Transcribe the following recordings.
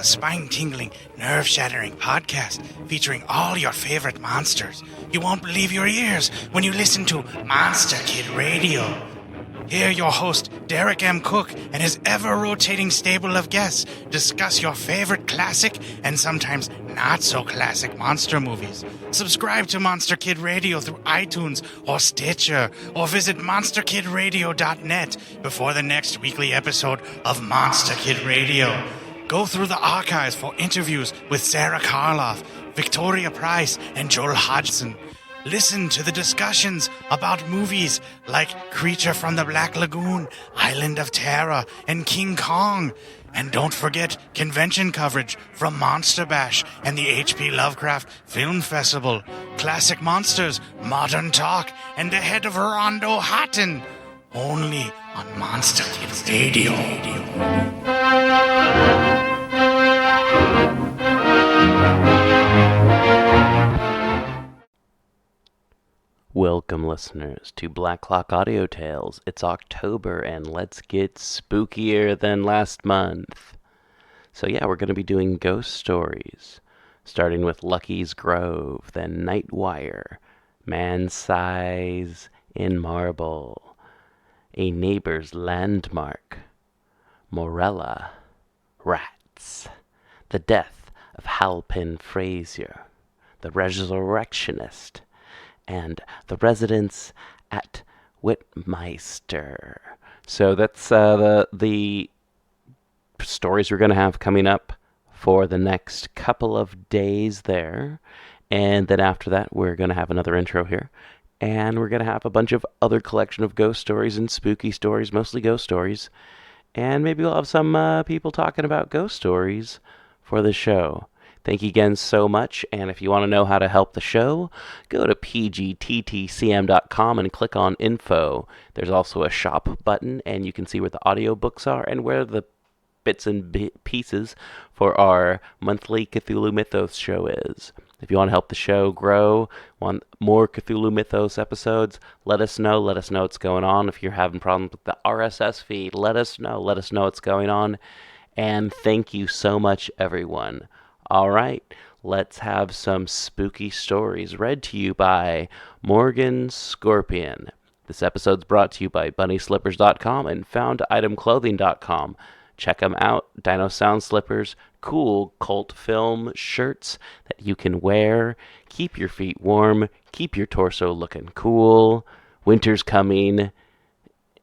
a spine-tingling, nerve-shattering podcast featuring all your favorite monsters. You won't believe your ears when you listen to Monster Kid Radio. Hear your host, Derek M. Cook, and his ever-rotating stable of guests discuss your favorite classic and sometimes not-so-classic monster movies. Subscribe to Monster Kid Radio through iTunes or Stitcher, or visit monsterkidradio.net before the next weekly episode of Monster Kid Radio. Go through the archives for interviews with Sarah Karloff, Victoria Price, and Joel Hodgson. Listen to the discussions about movies like Creature from the Black Lagoon, Island of Terror, and King Kong. And don't forget convention coverage from Monster Bash and the H.P. Lovecraft Film Festival, Classic Monsters, Modern Talk, and the Head of Rondo Hatton. Only on Monster Kid Radio. Welcome, listeners, to Black Clock Audio Tales. It's October, and let's get spookier than last month. So yeah, we're going to be doing ghost stories, starting with Lucky's Grove, then Nightwire, Man's Size in Marble, A Neighbor's Landmark, Morella, Rats, The Death of Halpin Frazier, The Resurrectionist, and The Residence at Whitmeister. So that's the stories we're going to have coming up for the next couple of days there. And then after that, we're going to have another intro here. And we're going to have a bunch of other collection of ghost stories and spooky stories, mostly ghost stories. And maybe we'll have some people talking about ghost stories for the show. Thank you again so much, and if you want to know how to help the show, go to pgttcm.com and click on Info. There's also a shop button, and you can see where the audiobooks are and where the bits and pieces for our monthly Cthulhu Mythos show is. If you want to help the show grow, want more Cthulhu Mythos episodes, let us know. Let us know what's going on. If you're having problems with the RSS feed, let us know. Let us know what's going on. And thank you so much, everyone. All right, let's have some spooky stories read to you by Morgan Scorpion. This episode's brought to you by BunnySlippers.com and FoundItemClothing.com. Check them out. Dino Sound Slippers, cool cult film shirts that you can wear. Keep your feet warm. Keep your torso looking cool. Winter's coming.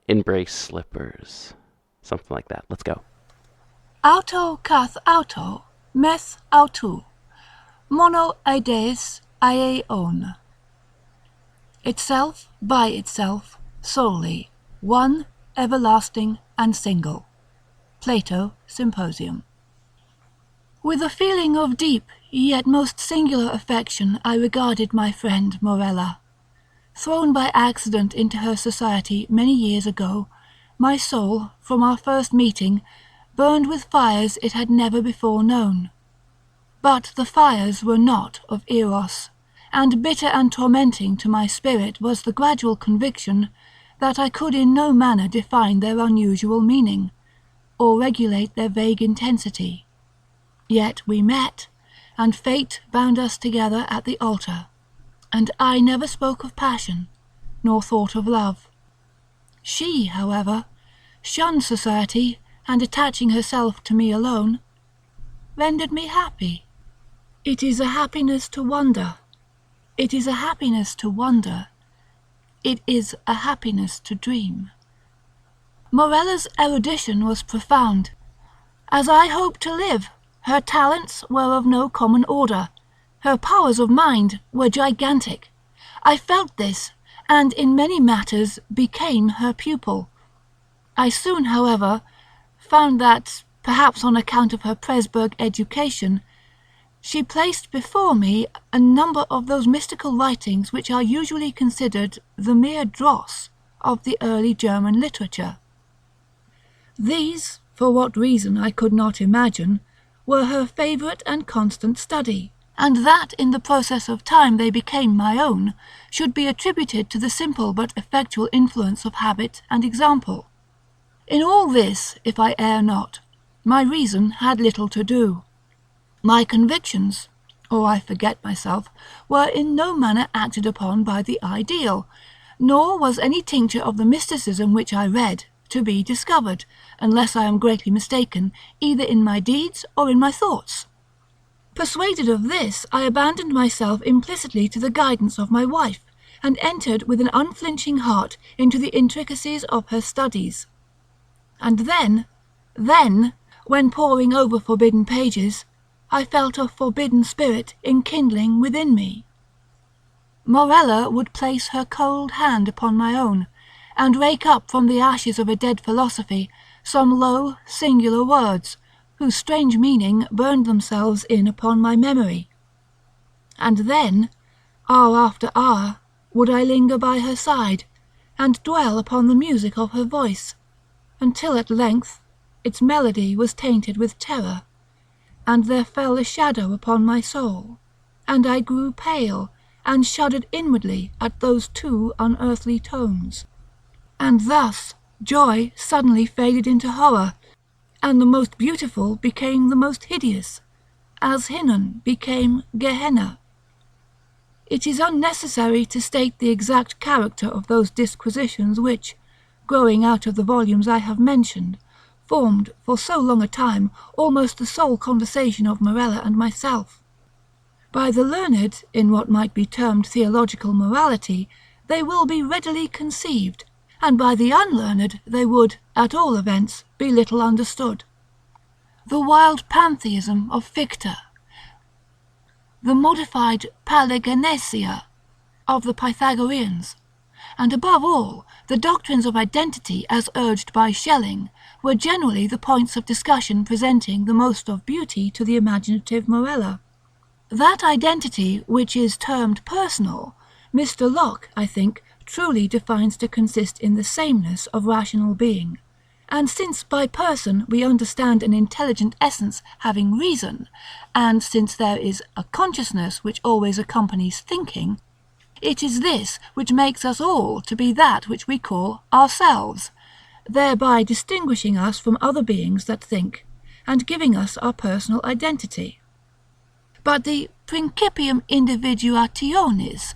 Embrace slippers. Something like that. Let's go. Auto cath auto. Meth autu, mono eides aeon. Itself, by itself, solely, one, everlasting, and single. Plato, Symposium. With a feeling of deep, yet most singular affection, I regarded my friend Morella. Thrown by accident into her society many years ago, my soul, from our first meeting, burned with fires it had never before known. But the fires were not of Eros, and bitter and tormenting to my spirit was the gradual conviction that I could in no manner define their unusual meaning, or regulate their vague intensity. Yet we met, and fate bound us together at the altar, and I never spoke of passion, nor thought of love. She, however, shunned society, and attaching herself to me alone, rendered me happy. It is a happiness to wonder. It is a happiness to wonder. It is a happiness to dream. Morella's erudition was profound. As I hoped to live, her talents were of no common order. Her powers of mind were gigantic. I felt this, and in many matters became her pupil. I soon, however, found that, perhaps on account of her Presburg education, she placed before me a number of those mystical writings which are usually considered the mere dross of the early German literature. These, for what reason I could not imagine, were her favourite and constant study, and that in the process of time they became my own, should be attributed to the simple but effectual influence of habit and example. In all this, if I err not, my reason had little to do, My convictions, or I forget myself, were in no manner acted upon by the ideal, nor was any tincture of the mysticism which I read to be discovered, unless I am greatly mistaken, either in my deeds or in my thoughts. Persuaded of this, I abandoned myself implicitly to the guidance of my wife, and entered with an unflinching heart into the intricacies of her studies. And then, when poring over forbidden pages, I felt a forbidden spirit enkindling within me. Morella would place her cold hand upon my own, and rake up from the ashes of a dead philosophy some low, singular words, whose strange meaning burned themselves in upon my memory. And then, hour after hour, would I linger by her side, and dwell upon the music of her voice, until at length its melody was tainted with terror, and there fell a shadow upon my soul, and I grew pale, and shuddered inwardly at those two unearthly tones. And thus joy suddenly faded into horror, and the most beautiful became the most hideous, as Hinnon became Gehenna. It is unnecessary to state the exact character of those disquisitions which, growing out of the volumes I have mentioned, formed for so long a time almost the sole conversation of Morella and myself. By the learned in what might be termed theological morality they will be readily conceived, and by the unlearned they would, at all events, be little understood. The wild pantheism of Fichte, the modified Paligenesia of the Pythagoreans, and above all, the doctrines of identity as urged by Schelling, were generally the points of discussion presenting the most of beauty to the imaginative Morella. That identity which is termed personal, Mr. Locke, I think, truly defines to consist in the sameness of rational being. And since by person we understand an intelligent essence having reason, and since there is a consciousness which always accompanies thinking, it is this which makes us all to be that which we call ourselves, thereby distinguishing us from other beings that think, and giving us our personal identity. But the principium individuationis,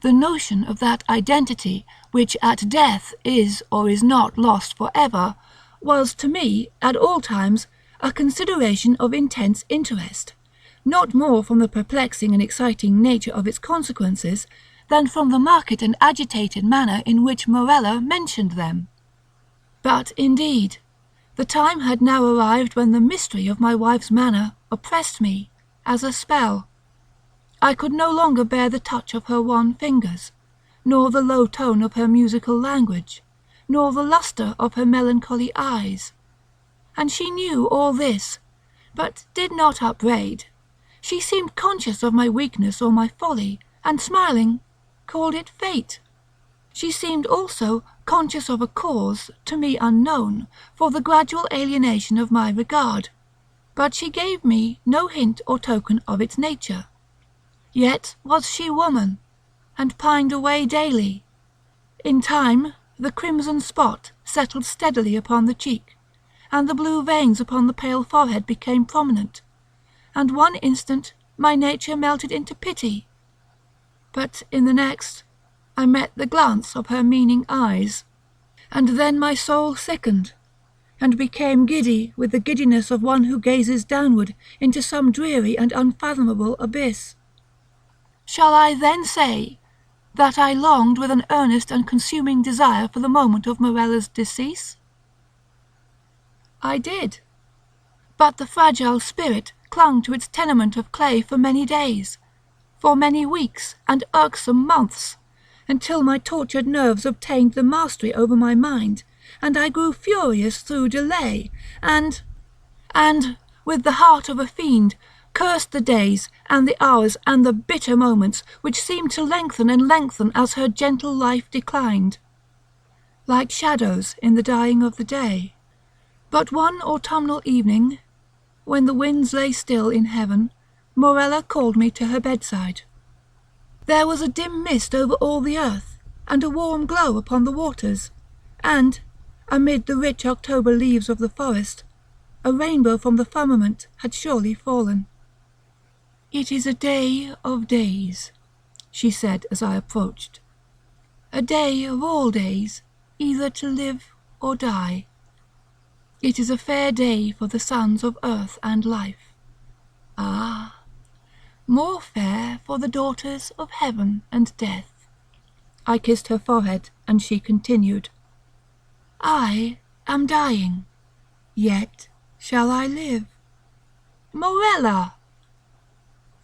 the notion of that identity which at death is or is not lost for ever, was to me at all times a consideration of intense interest, not more from the perplexing and exciting nature of its consequences than from the marked and agitated manner in which Morella mentioned them. But indeed, the time had now arrived when the mystery of my wife's manner oppressed me as a spell. I could no longer bear the touch of her wan fingers, nor the low tone of her musical language, nor the lustre of her melancholy eyes. And she knew all this, but did not upbraid. She seemed conscious of my weakness or my folly, and smiling, called it fate. She seemed also conscious of a cause, to me unknown, for the gradual alienation of my regard, but she gave me no hint or token of its nature. Yet was she woman, and pined away daily. In time the crimson spot settled steadily upon the cheek, and the blue veins upon the pale forehead became prominent, and one instant my nature melted into pity, but in the next I met the glance of her meaning eyes, and then my soul sickened, and became giddy with the giddiness of one who gazes downward into some dreary and unfathomable abyss. Shall I then say that I longed with an earnest and consuming desire for the moment of Morella's decease? I did, but the fragile spirit clung to its tenement of clay for many days, for many weeks and irksome months, until my tortured nerves obtained the mastery over my mind, and I grew furious through delay, and, with the heart of a fiend, cursed the days and the hours and the bitter moments which seemed to lengthen and lengthen as her gentle life declined, like shadows in the dying of the day. But one autumnal evening, when the winds lay still in heaven, Morella called me to her bedside. There was a dim mist over all the earth, and a warm glow upon the waters, and, amid the rich October leaves of the forest, a rainbow from the firmament had surely fallen. "It is a day of days," she said as I approached. "A day of all days, either to live or die. It is a fair day for the sons of earth and life. Ah, more fair for the daughters of heaven and death." I kissed her forehead, and she continued, "I am dying, yet shall I live. Morella!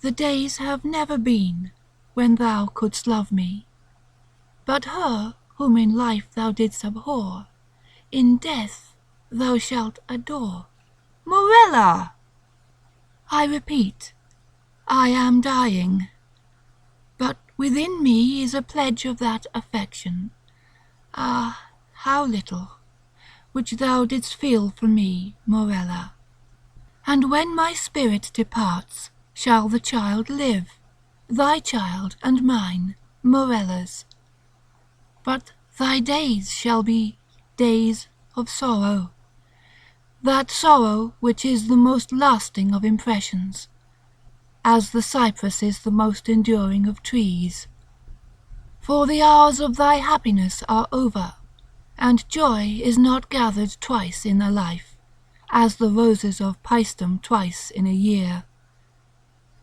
The days have never been when thou couldst love me, but her whom in life thou didst abhor, in death thou shalt adore. Morella! I repeat, I am dying, but within me is a pledge of that affection, ah, how little, which thou didst feel for me, Morella. And when my spirit departs, shall the child live, thy child and mine, Morella's. But thy days shall be days of sorrow, that sorrow which is the most lasting of impressions, as the cypress is the most enduring of trees. For the hours of thy happiness are over, and joy is not gathered twice in a life, as the roses of Paestum twice in a year.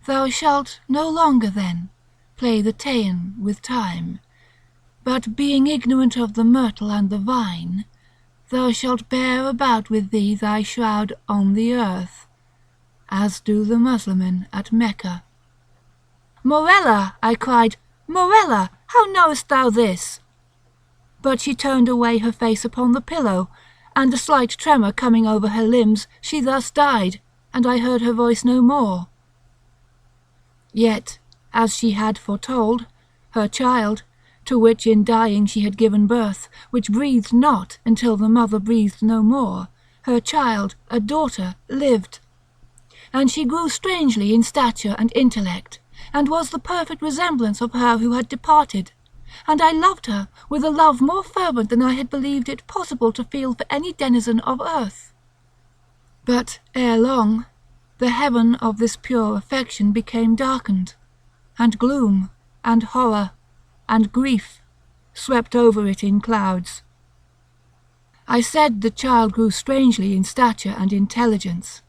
Thou shalt no longer then play the Teian with time, but being ignorant of the myrtle and the vine, thou shalt bear about with thee thy shroud on the earth, as do the Mussulmen at Mecca." "Morella!" I cried, "Morella, how knowest thou this?" But she turned away her face upon the pillow, and a slight tremor coming over her limbs, she thus died, and I heard her voice no more. Yet, as she had foretold, her child, to which in dying she had given birth, which breathed not until the mother breathed no more, her child, a daughter, lived. And she grew strangely in stature and intellect, and was the perfect resemblance of her who had departed, and I loved her with a love more fervent than I had believed it possible to feel for any denizen of earth. But ere long, the heaven of this pure affection became darkened, and gloom and horror and grief swept over it in clouds. I said the child grew strangely in stature and intelligence.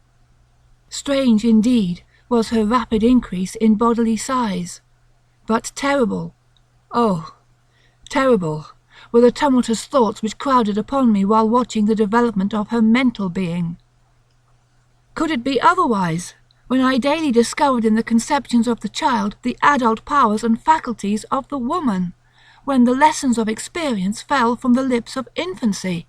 Strange indeed was her rapid increase in bodily size, but terrible, oh, terrible, were the tumultuous thoughts which crowded upon me while watching the development of her mental being. Could it be otherwise, when I daily discovered in the conceptions of the child the adult powers and faculties of the woman, when the lessons of experience fell from the lips of infancy,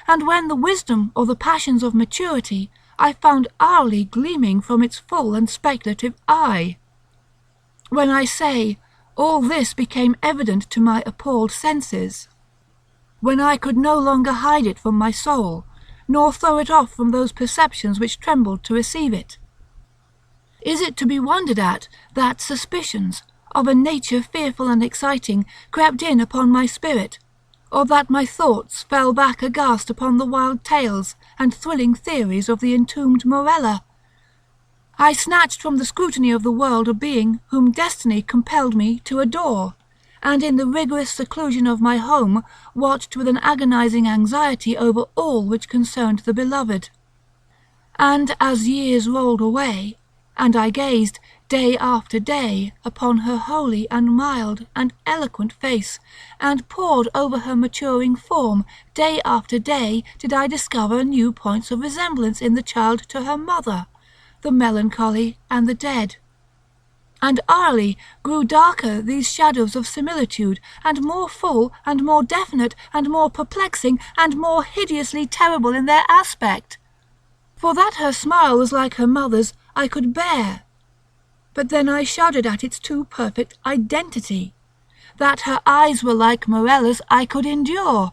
and when the wisdom or the passions of maturity I found hourly gleaming from its full and speculative eye? When I say, all this became evident to my appalled senses, when I could no longer hide it from my soul, nor throw it off from those perceptions which trembled to receive it. Is it to be wondered at that suspicions, of a nature fearful and exciting, crept in upon my spirit, or that my thoughts fell back aghast upon the wild tales and thrilling theories of the entombed Morella? I snatched from the scrutiny of the world a being whom destiny compelled me to adore, and in the rigorous seclusion of my home watched with an agonizing anxiety over all which concerned the beloved. And as years rolled away, and I gazed, day after day, upon her holy and mild and eloquent face, and pored over her maturing form, day after day did I discover new points of resemblance in the child to her mother, the melancholy and the dead. And hourly grew darker these shadows of similitude, and more full and more definite and more perplexing and more hideously terrible in their aspect. For that her smile was like her mother's I could bear, but then I shuddered at its too perfect identity. That her eyes were like Morella's I could endure,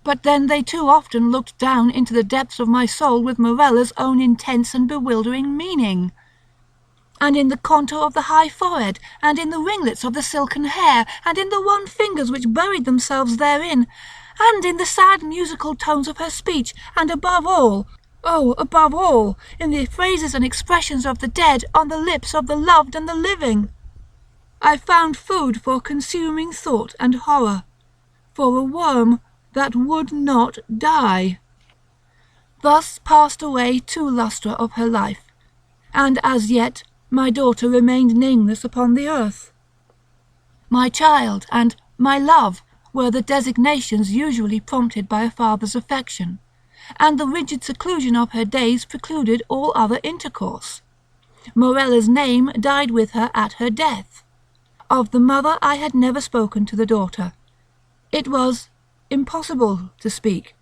but then they too often looked down into the depths of my soul with Morella's own intense and bewildering meaning. And in the contour of the high forehead, and in the ringlets of the silken hair, and in the wan fingers which buried themselves therein, and in the sad musical tones of her speech, and above all, Oh, above all, in the phrases and expressions of the dead on the lips of the loved and the living. I found food for consuming thought and horror, for a worm that would not die. Thus passed away 2 lustra of her life, and as yet my daughter remained nameless upon the earth. My child and my love were the designations usually prompted by a father's affection, and the rigid seclusion of her days precluded all other intercourse. Morella's name died with her at her death. Of the mother I had never spoken to the daughter. It was impossible to speak.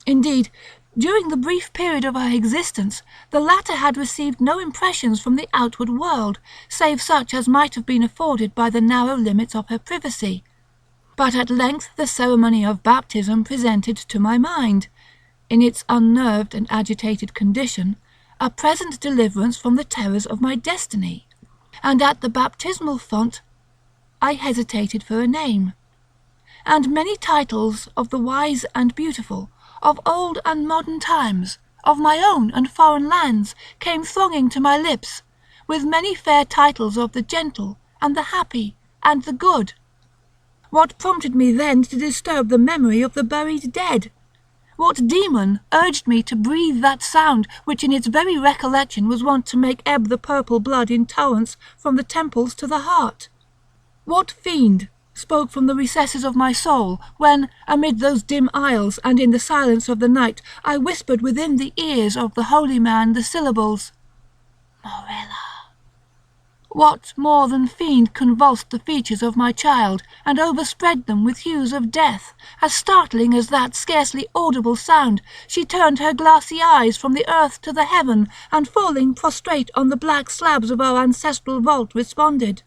Indeed, during the brief period of her existence, the latter had received no impressions from the outward world, save such as might have been afforded by the narrow limits of her privacy. But at length the ceremony of baptism presented to my mind, in its unnerved and agitated condition, a present deliverance from the terrors of my destiny, and at the baptismal font I hesitated for a name. And many titles of the wise and beautiful, of old and modern times, of my own and foreign lands, came thronging to my lips, with many fair titles of the gentle and the happy and the good. What prompted me then to disturb the memory of the buried dead? What demon urged me to breathe that sound which in its very recollection was wont to make ebb the purple blood in torrents from the temples to the heart? What fiend spoke from the recesses of my soul, when, amid those dim aisles and in the silence of the night, I whispered within the ears of the holy man the syllables, Morella? What more than fiend convulsed the features of my child, and overspread them with hues of death? As startling as that scarcely audible sound, she turned her glassy eyes from the earth to the heaven, and falling prostrate on the black slabs of our ancestral vault responded,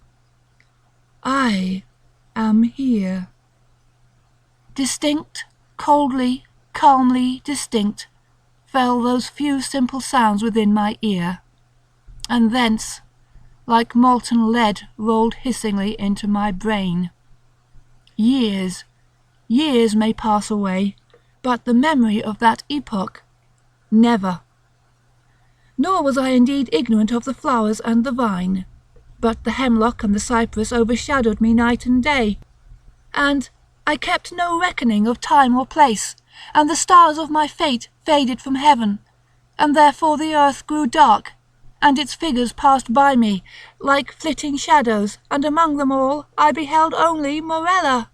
I am here. Distinct, coldly, calmly distinct, fell those few simple sounds within my ear, and thence, like molten lead, rolled hissingly into my brain. Years may pass away, but the memory of that epoch, never. Nor was I indeed ignorant of the flowers and the vine, but the hemlock and the cypress overshadowed me night and day, and I kept no reckoning of time or place, and the stars of my fate faded from heaven, and therefore the earth grew dark, and its figures passed by me, like flitting shadows, and among them all I beheld only Morella.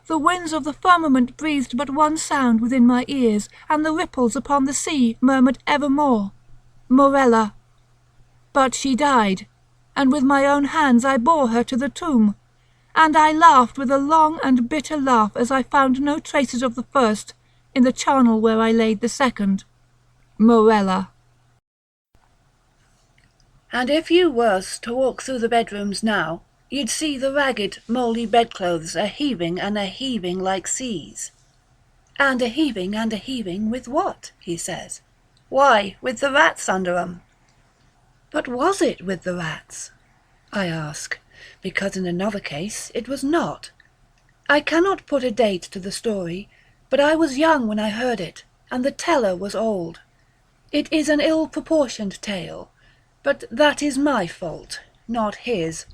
The winds of the firmament breathed but one sound within my ears, and the ripples upon the sea murmured evermore, Morella. But she died, and with my own hands I bore her to the tomb, and I laughed with a long and bitter laugh as I found no traces of the first in the charnel where I laid the second, Morella. And if you was to walk through the bedrooms now, you'd see the ragged, mouldy bedclothes a-heaving and a-heaving like seas. And a-heaving with what, he says? Why, with the rats under 'em. But was it with the rats? I ask, because in another case it was not. I cannot put a date to the story, but I was young when I heard it, and the teller was old. It is an ill-proportioned tale, but that is my fault, not his.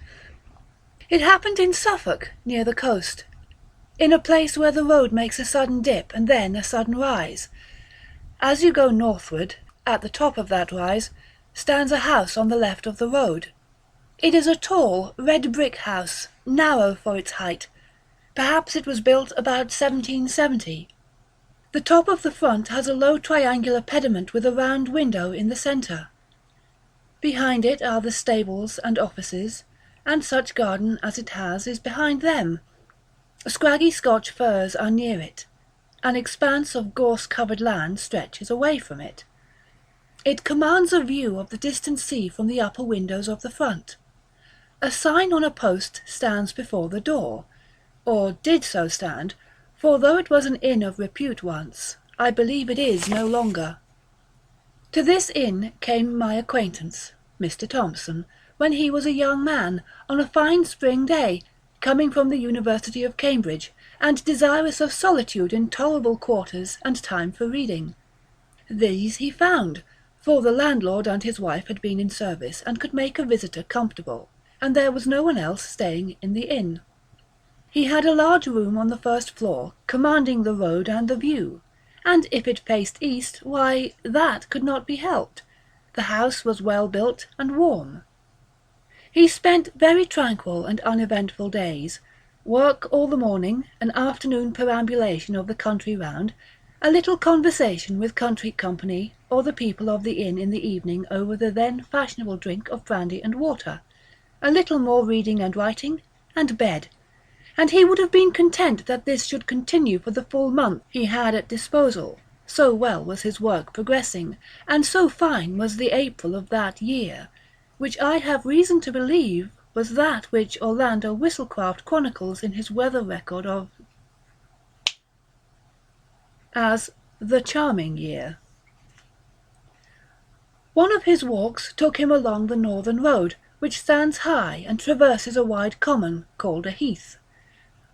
It happened in Suffolk, near the coast, in a place where the road makes a sudden dip and then a sudden rise. As you go northward, at the top of that rise, stands a house on the left of the road. It is a tall, red-brick house, narrow for its height. Perhaps it was built about 1770. The top of the front has a low triangular pediment with a round window in the centre. Behind it are the stables and offices, and such garden as it has is behind them. Scraggy Scotch firs are near it. An expanse of gorse-covered land stretches away from it. It commands a view of the distant sea from the upper windows of the front. A sign on a post stands before the door, or did so stand, for though it was an inn of repute once, I believe it is no longer. To this inn came my acquaintance, Mr. Thompson, when he was a young man, on a fine spring day, coming from the University of Cambridge, and desirous of solitude in tolerable quarters and time for reading. These he found, for the landlord and his wife had been in service and could make a visitor comfortable, and there was no one else staying in the inn. He had a large room on the first floor, commanding the road and the view, and if it faced east, why, that could not be helped. The house was well built and warm. He spent very tranquil and uneventful days, work all the morning, an afternoon perambulation of the country round, a little conversation with country company or the people of the inn in the evening over the then fashionable drink of brandy and water, a little more reading and writing, and bed, and he would have been content that this should continue for the full month he had at disposal, so well was his work progressing, and so fine was the April of that year, which I have reason to believe was that which Orlando Whistlecraft chronicles in his weather record of as the charming year. One of his walks took him along the northern road, which stands high and traverses a wide common, called a heath.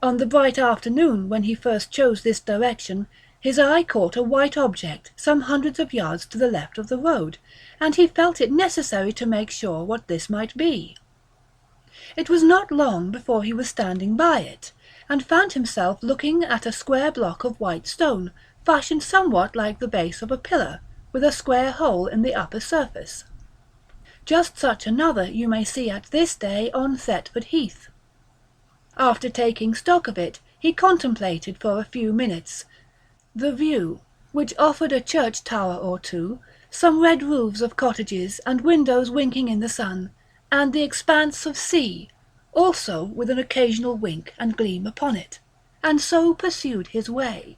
On the bright afternoon when he first chose this direction, his eye caught a white object some hundreds of yards to the left of the road, and he felt it necessary to make sure what this might be. It was not long before he was standing by it, and found himself looking at a square block of white stone, fashioned somewhat like the base of a pillar, with a square hole in the upper surface. Just such another you may see at this day on Thetford Heath. After taking stock of it, he contemplated for a few minutes the view, which offered a church tower or two, some red roofs of cottages and windows winking in the sun, and the expanse of sea, also with an occasional wink and gleam upon it, and so pursued his way.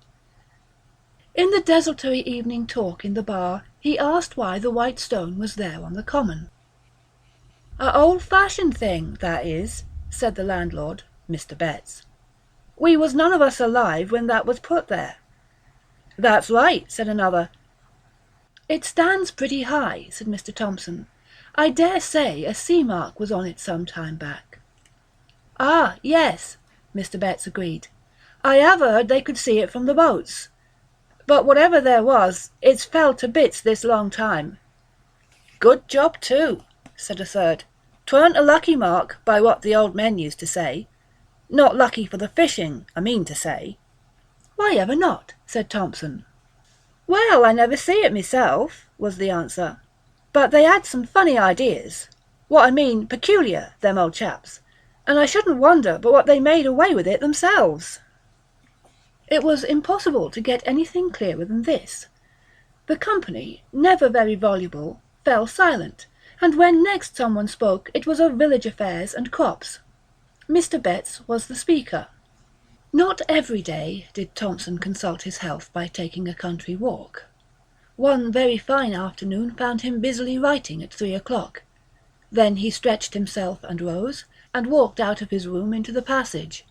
In the desultory evening talk in the bar, he asked why the white stone was there on the common. "A old-fashioned thing, that is," said the landlord, Mr. Betts. "We was none of us alive when that was put there." "That's right," said another. "It stands pretty high," said Mr. Thompson. "I dare say a sea mark was on it some time back." "Ah, yes," Mr. Betts agreed. "I have heard they could see it from the boats. But whatever there was, it's fell to bits this long time." "Good job too," said a third. "'Tweren't a lucky mark, by what the old men used to say. Not lucky for the fishing, I mean to say." "Why ever not?" said Thompson. "Well, I never see it myself," was the answer. "But they had some funny ideas. What I mean, peculiar, them old chaps. And I shouldn't wonder but what they made away with it themselves." It was impossible to get anything clearer than this. The company, never very voluble, fell silent, and when next someone spoke it was of village affairs and crops. Mr. Betts was the speaker. Not every day did Thompson consult his health by taking a country walk. One very fine afternoon found him busily writing at 3 o'clock. Then he stretched himself and rose, and walked out of his room into the passage.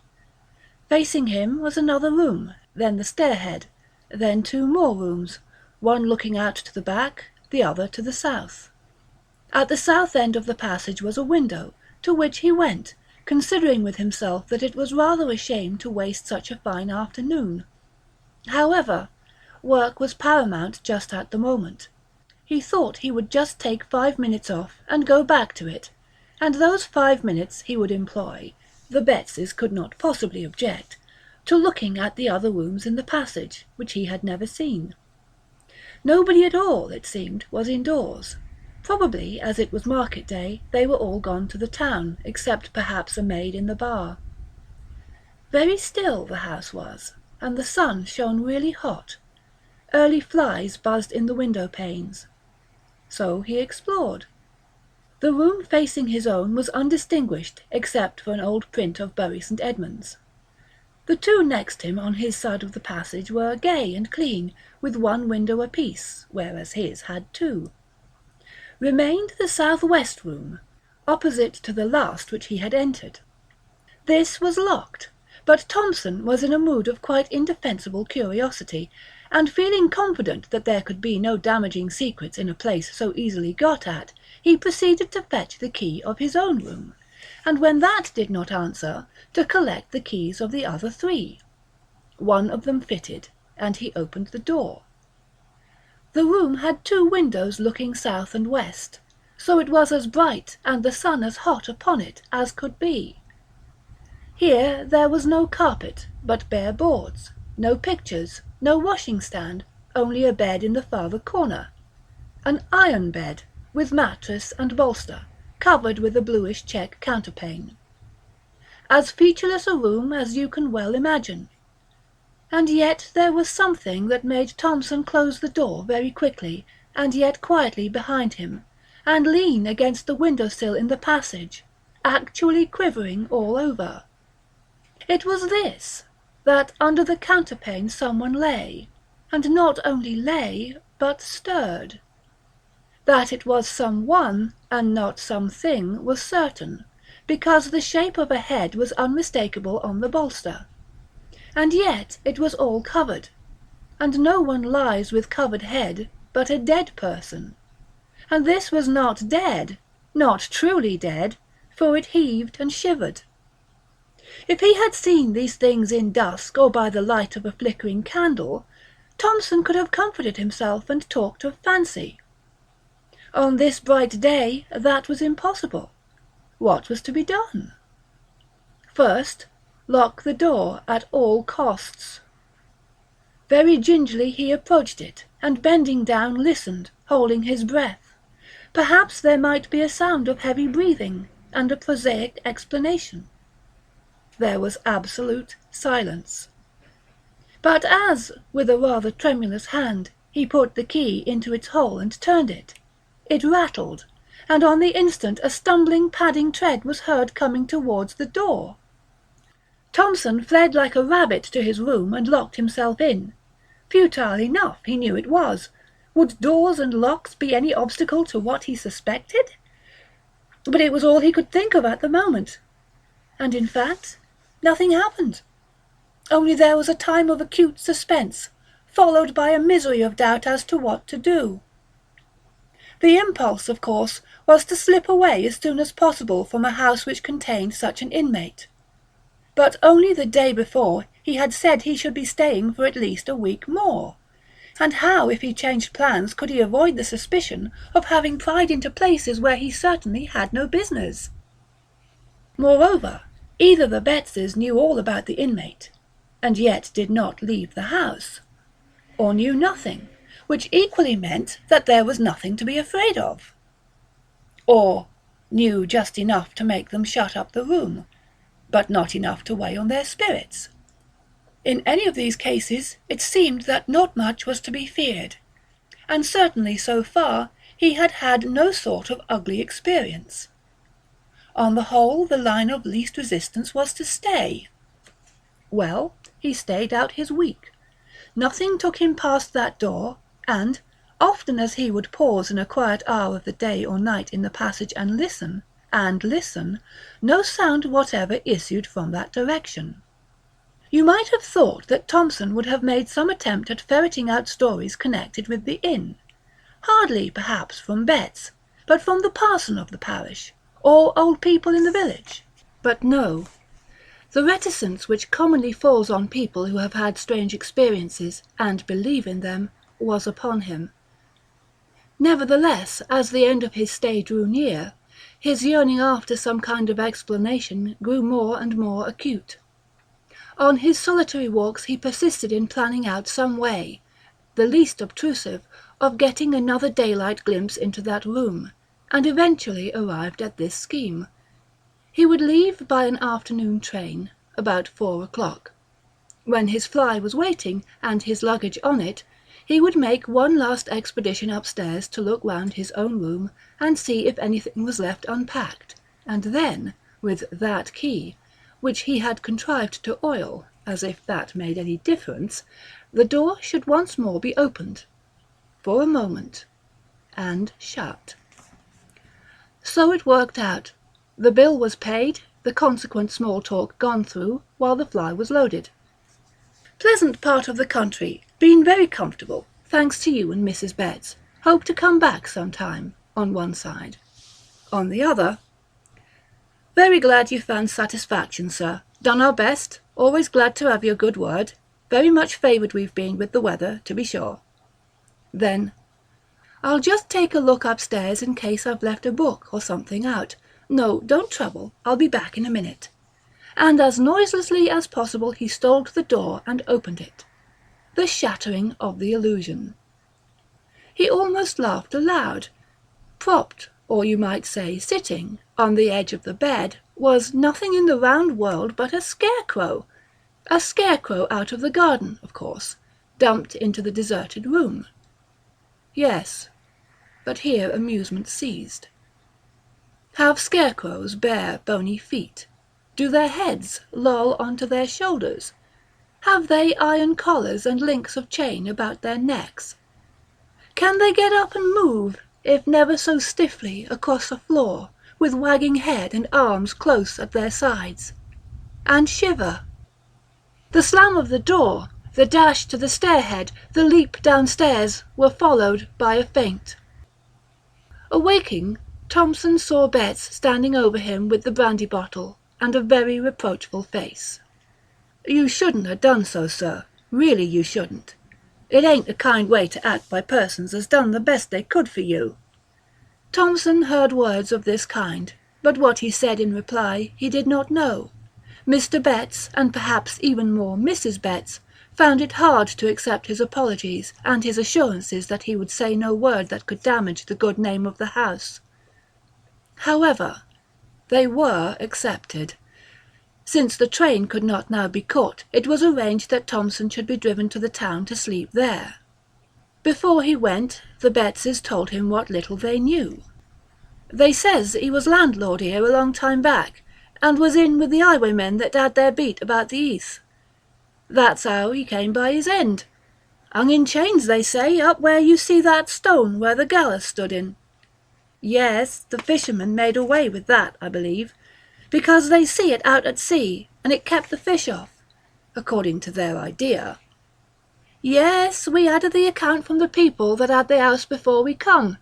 Facing him was another room, then the stairhead, then 2 more rooms, one looking out to the back, the other to the south. At the south end of the passage was a window, to which he went, considering with himself that it was rather a shame to waste such a fine afternoon. However, work was paramount just at the moment. He thought he would just take 5 minutes off and go back to it, and those 5 minutes he would employ, the Bettses could not possibly object, to looking at the other rooms in the passage, which he had never seen. Nobody at all, it seemed, was indoors. Probably, as it was market day, they were all gone to the town, except perhaps a maid in the bar. Very still the house was, and the sun shone really hot. Early flies buzzed in the window panes. So he explored. The room facing his own was undistinguished except for an old print of Bury St. Edmunds. The 2 next him on his side of the passage were gay and clean, with 1 window apiece, whereas his had 2. Remained the south-west room, opposite to the last which he had entered. This was locked, but Thompson was in a mood of quite indefensible curiosity, and feeling confident that there could be no damaging secrets in a place so easily got at, he proceeded to fetch the key of his own room, and when that did not answer, to collect the keys of the other 3. One of them fitted, and he opened the door. The room had 2 windows looking south and west, so it was as bright and the sun as hot upon it as could be. Here there was no carpet, but bare boards, no pictures, no washing stand, only a bed in the farther corner, an iron bed, with mattress and bolster, covered with a bluish check counterpane. As featureless a room as you can well imagine. And yet there was something that made Thompson close the door very quickly and yet quietly behind him, and lean against the window-sill in the passage, actually quivering all over. It was this, that under the counterpane someone lay, and not only lay, but stirred. That it was some one, and not something, was certain, because the shape of a head was unmistakable on the bolster. And yet it was all covered, and no one lies with covered head but a dead person. And this was not dead, not truly dead, for it heaved and shivered. If he had seen these things in dusk or by the light of a flickering candle, Thompson could have comforted himself and talked of fancy. On this bright day that was impossible. What was to be done? First, lock the door at all costs. Very gingerly he approached it, and bending down listened, holding his breath. Perhaps there might be a sound of heavy breathing, and a prosaic explanation. There was absolute silence. But as, with a rather tremulous hand, he put the key into its hole and turned it, it rattled, and on the instant a stumbling padding tread was heard coming towards the door. Thompson fled like a rabbit to his room and locked himself in. Futile enough, he knew it was. Would doors and locks be any obstacle to what he suspected? But it was all he could think of at the moment. And in fact, nothing happened. Only there was a time of acute suspense, followed by a misery of doubt as to what to do. The impulse, of course, was to slip away as soon as possible from a house which contained such an inmate. But only the day before he had said he should be staying for at least a week more. And how, if he changed plans, could he avoid the suspicion of having pried into places where he certainly had no business? Moreover, either the Bettses knew all about the inmate, and yet did not leave the house, or knew nothing, which equally meant that there was nothing to be afraid of. Or knew just enough to make them shut up the room, but not enough to weigh on their spirits. In any of these cases it seemed that not much was to be feared, and certainly so far he had had no sort of ugly experience. On the whole, the line of least resistance was to stay. Well, he stayed out his week. Nothing took him past that door, and, often as he would pause in a quiet hour of the day or night in the passage and listen, no sound whatever issued from that direction. You might have thought that Thompson would have made some attempt at ferreting out stories connected with the inn, hardly perhaps from Betts, but from the parson of the parish, or old people in the village. But no. The reticence which commonly falls on people who have had strange experiences and believe in them was upon him. Nevertheless, as the end of his stay drew near, his yearning after some kind of explanation grew more and more acute. On his solitary walks he persisted in planning out some way, the least obtrusive, of getting another daylight glimpse into that room, and eventually arrived at this scheme. He would leave by an afternoon train, about 4 o'clock. When his fly was waiting, and his luggage on it, he would make one last expedition upstairs to look round his own room and see if anything was left unpacked, and then, with that key, which he had contrived to oil, as if that made any difference, the door should once more be opened, for a moment, and shut. So it worked out. The bill was paid, the consequent small talk gone through, while the fly was loaded. Pleasant part of the country, been very comfortable, thanks to you and Mrs. Betts. Hope to come back some time, on one side. On the other, very glad you found satisfaction, sir. Done our best. Always glad to have your good word. Very much favoured we've been with the weather, to be sure. Then I'll just take a look upstairs in case I've left a book or something out. No, don't trouble, I'll be back in a minute." And as noiselessly as possible he stole to the door and opened it. The shattering of the illusion. He almost laughed aloud. Propped, or you might say sitting, on the edge of the bed, was nothing in the round world but a scarecrow. A scarecrow out of the garden, of course, dumped into the deserted room. Yes, but here amusement ceased. Have scarecrows bare, bony feet? Do their heads loll onto their shoulders? Have they iron collars and links of chain about their necks? Can they get up and move, if never so stiffly, across a floor, with wagging head and arms close at their sides? And shiver? The slam of the door, the dash to the stairhead, the leap downstairs, were followed by a faint. Awaking, Thompson saw Betts standing over him with the brandy bottle and a very reproachful face. "You shouldn't ha' done so, sir. Really you shouldn't. It ain't a kind way to act by persons as done the best they could for you." Thompson heard words of this kind, but what he said in reply he did not know. Mr. Betts, and perhaps even more Mrs. Betts, found it hard to accept his apologies and his assurances that he would say no word that could damage the good name of the house. However, they were accepted. Since the train could not now be caught, it was arranged that Thompson should be driven to the town to sleep there. Before he went, the Bettses told him what little they knew. "They says he was landlord here a long time back, and was in with the highwaymen that had their beat about the heath. That's how he came by his end. Hung in chains, they say, up where you see that stone where the gallows stood in. Yes, the fishermen made away with that, I believe, because they see it out at sea, and it kept the fish off, according to their idea. Yes, we added the account from the people that had the house before we come.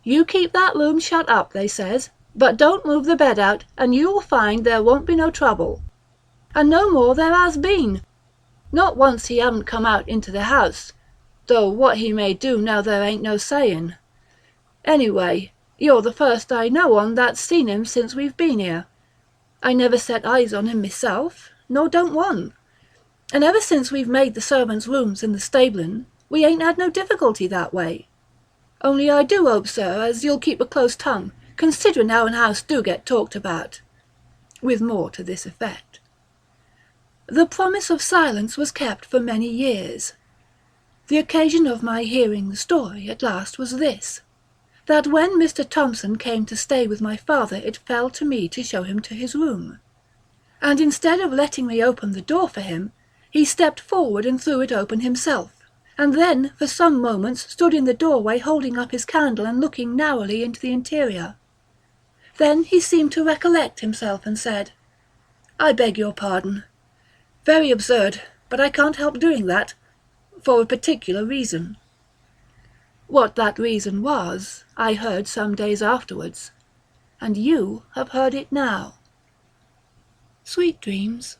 You keep that room shut up, they says, but don't move the bed out, and you'll find there won't be no trouble. And no more there has been. Not once he haven't come out into the house, though what he may do now there ain't no saying. Anyway, you're the first I know on that's seen him since we've been here. I never set eyes on him myself, nor don't want. And ever since we've made the servants' rooms in the stabling, we ain't had no difficulty that way. Only I do hope, sir, as you'll keep a close tongue, considering how an house do get talked about," with more to this effect. The promise of silence was kept for many years. The occasion of my hearing the story at last was this, that when Mr. Thompson came to stay with my father it fell to me to show him to his room. And instead of letting me open the door for him, he stepped forward and threw it open himself, and then for some moments stood in the doorway holding up his candle and looking narrowly into the interior. Then he seemed to recollect himself and said, "I beg your pardon. Very absurd, but I can't help doing that, for a particular reason." What that reason was, I heard some days afterwards, and you have heard it now. Sweet dreams.